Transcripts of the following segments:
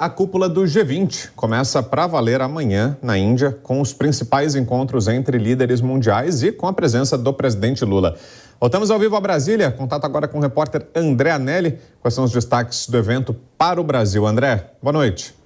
A cúpula do G20 começa para valer amanhã na Índia, com os principais encontros entre líderes mundiais e com a presença do presidente Lula. Voltamos ao vivo a Brasília. Contato agora com o repórter André Anelli. Quais são os destaques do evento para o Brasil? André, boa noite.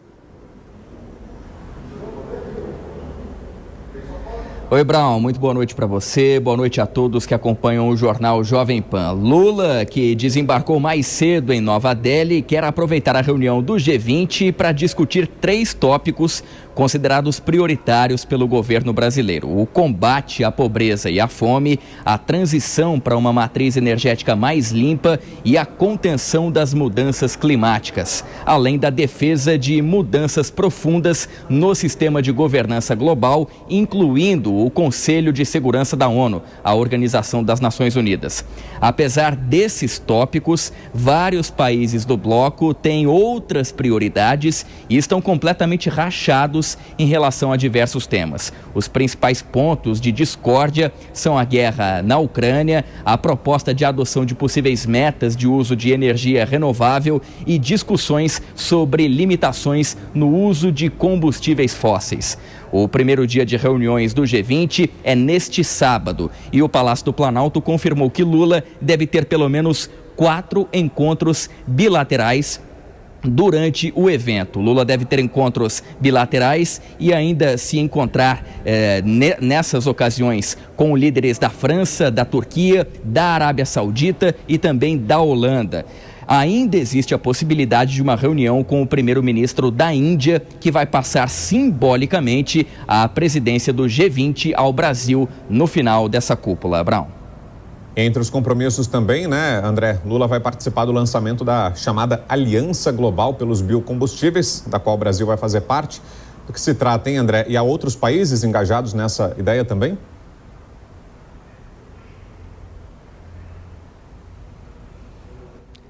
Oi, Brown, muito boa noite para você, boa noite a todos que acompanham o jornal Jovem Pan. Lula, que desembarcou mais cedo em Nova Delhi, quer aproveitar a reunião do G20 para discutir 3 tópicos considerados prioritários pelo governo brasileiro: o combate à pobreza e à fome, a transição para uma matriz energética mais limpa e a contenção das mudanças climáticas, além da defesa de mudanças profundas no sistema de governança global, incluindo o Conselho de Segurança da ONU, a Organização das Nações Unidas. Apesar desses tópicos, vários países do bloco têm outras prioridades e estão completamente rachados em relação a diversos temas. Os principais pontos de discórdia são a guerra na Ucrânia, a proposta de adoção de possíveis metas de uso de energia renovável e discussões sobre limitações no uso de combustíveis fósseis. O primeiro dia de reuniões do G20 é neste sábado e o Palácio do Planalto confirmou que Lula deve ter pelo menos 4 encontros bilaterais durante o evento. Lula deve ter encontros bilaterais e ainda se encontrar nessas ocasiões com líderes da França, da Turquia, da Arábia Saudita e também da Holanda. Ainda existe a possibilidade de uma reunião com o primeiro-ministro da Índia, que vai passar simbolicamente a presidência do G20 ao Brasil no final dessa cúpula. Brown. Entre os compromissos também, André, Lula vai participar do lançamento da chamada Aliança Global pelos Biocombustíveis, da qual o Brasil vai fazer parte. Do que se trata, hein, André? E há outros países engajados nessa ideia também?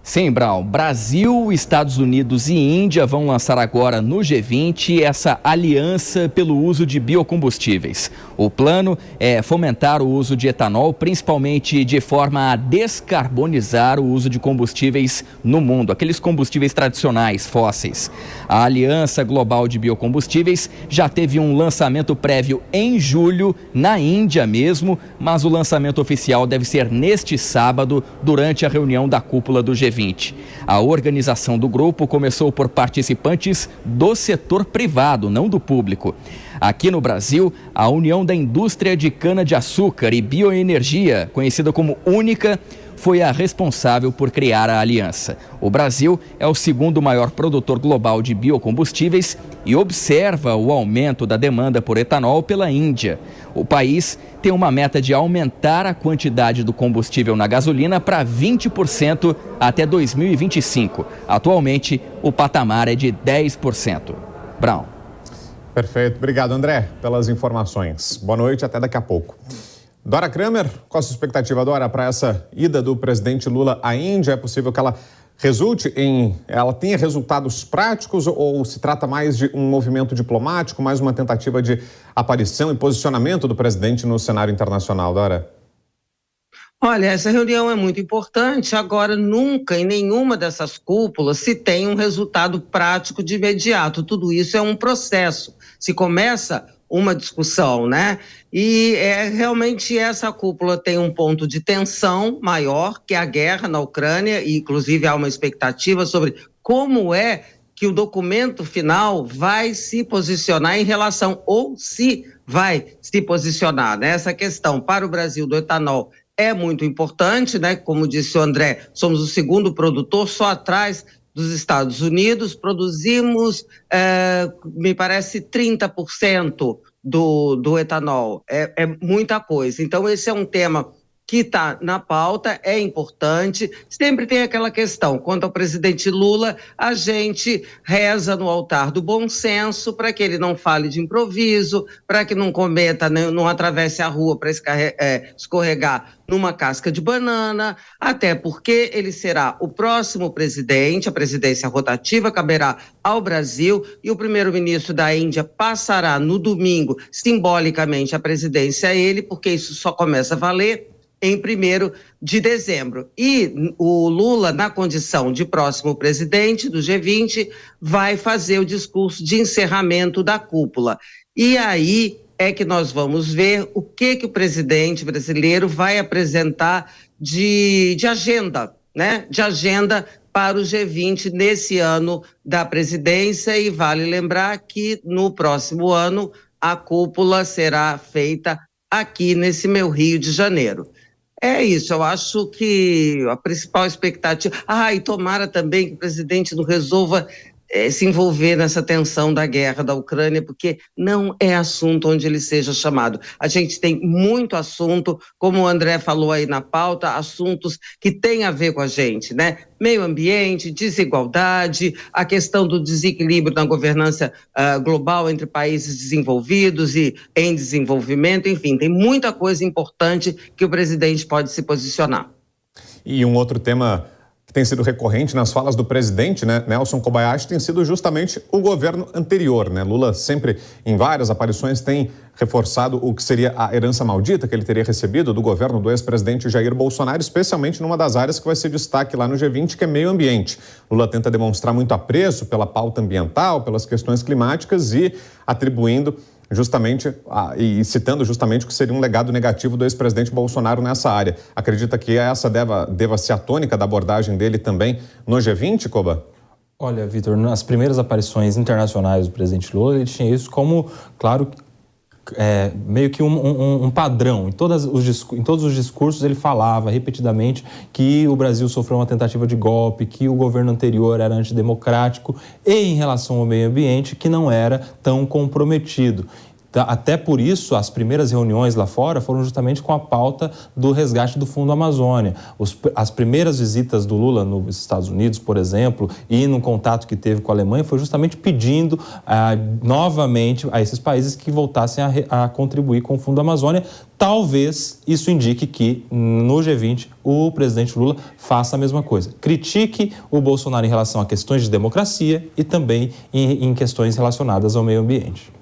Sim, Brown. Brasil, Estados Unidos e Índia vão lançar agora no G20 essa aliança pelo uso de biocombustíveis. O plano é fomentar o uso de etanol, principalmente de forma a descarbonizar o uso de combustíveis no mundo, aqueles combustíveis tradicionais, fósseis. A Aliança Global de Biocombustíveis já teve um lançamento prévio em julho, na Índia mesmo, mas o lançamento oficial deve ser neste sábado, durante a reunião da cúpula do G20. A organização do grupo começou por participantes do setor privado, não do público. Aqui no Brasil, a União da Indústria de Cana-de-Açúcar e Bioenergia, conhecida como Única, foi a responsável por criar a aliança. O Brasil é o segundo maior produtor global de biocombustíveis e observa o aumento da demanda por etanol pela Índia. O país tem uma meta de aumentar a quantidade do combustível na gasolina para 20% até 2025. Atualmente, o patamar é de 10%. Brown. Perfeito. Obrigado, André, pelas informações. Boa noite, até daqui a pouco. Dora Kramer, qual a sua expectativa, Dora, para essa ida do presidente Lula à Índia? É possível que ela tenha resultados práticos ou se trata mais de um movimento diplomático, mais uma tentativa de aparição e posicionamento do presidente no cenário internacional, Dora? Olha, essa reunião é muito importante. Agora, nunca em nenhuma dessas cúpulas se tem um resultado prático de imediato. Tudo isso é um processo. Se começa uma discussão, E realmente essa cúpula tem um ponto de tensão maior, que é a guerra na Ucrânia, e inclusive há uma expectativa sobre como é que o documento final vai se posicionar em relação, ou se vai se posicionar, Essa questão para o Brasil do etanol é muito importante, Como disse o André, somos o segundo produtor, só atrás dos Estados Unidos, produzimos, me parece, 30% do etanol. É muita coisa. Então, esse é um tema que está na pauta, é importante. Sempre tem aquela questão, quanto ao presidente Lula, a gente reza no altar do bom senso para que ele não fale de improviso, para que não cometa, não atravesse a rua para escorregar numa casca de banana, até porque ele será o próximo presidente, a presidência rotativa caberá ao Brasil e o primeiro-ministro da Índia passará no domingo, simbolicamente, a presidência a ele, porque isso só começa a valer em 1º de dezembro. E o Lula, na condição de próximo presidente do G20, vai fazer o discurso de encerramento da cúpula. E aí é que nós vamos ver o que o presidente brasileiro vai apresentar de agenda, né? De agenda para o G20 nesse ano da presidência, e vale lembrar que no próximo ano a cúpula será feita aqui nesse meu Rio de Janeiro. É isso, eu acho que a principal expectativa... e tomara também que o presidente não resolva se envolver nessa tensão da guerra da Ucrânia, porque não é assunto onde ele seja chamado. A gente tem muito assunto, como o André falou aí na pauta, assuntos que têm a ver com a gente, né? Meio ambiente, desigualdade, a questão do desequilíbrio na governança global entre países desenvolvidos e em desenvolvimento, enfim, tem muita coisa importante que o presidente pode se posicionar. E um outro tema que tem sido recorrente nas falas do presidente, né, Nelson Kobayashi, tem sido justamente o governo anterior, né? Lula sempre, em várias aparições, tem reforçado o que seria a herança maldita que ele teria recebido do governo do ex-presidente Jair Bolsonaro, especialmente numa das áreas que vai ser destaque lá no G20, que é meio ambiente. Lula tenta demonstrar muito apreço pela pauta ambiental, pelas questões climáticas e atribuindo justamente e citando justamente o que seria um legado negativo do ex-presidente Bolsonaro nessa área. Acredita que essa deva ser a tônica da abordagem dele também no G20, Koba? Olha, Vitor, nas primeiras aparições internacionais do presidente Lula, ele tinha isso como, claro, meio que um padrão. Em todos os discursos ele falava repetidamente que o Brasil sofreu uma tentativa de golpe, que o governo anterior era antidemocrático e, em relação ao meio ambiente, que não era tão comprometido. Até por isso, as primeiras reuniões lá fora foram justamente com a pauta do resgate do Fundo Amazônia. As primeiras visitas do Lula nos Estados Unidos, por exemplo, e no contato que teve com a Alemanha, foi justamente pedindo novamente a esses países que voltassem a contribuir com o Fundo Amazônia. Talvez isso indique que no G20 o presidente Lula faça a mesma coisa. Critique o Bolsonaro em relação a questões de democracia e também em questões relacionadas ao meio ambiente.